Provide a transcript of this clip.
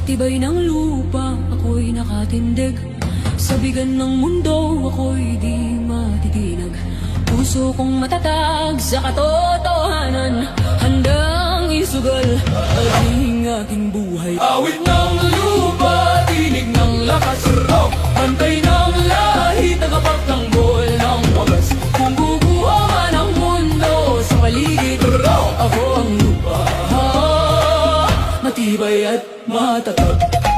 tibay ng lupa, ako'y nakatindig. Sa bigan ng mundo, ako'y di matitinag. Puso kong matatag sa katotohanan, handang isugal ang aking buhay. Awit ng lupa, tinig ng lakas, bantay ng lahi, tagapagtanggol ng wagas. Kung bubuo man ang mundo sa paligid, ako ang lupa, matibay at matatag.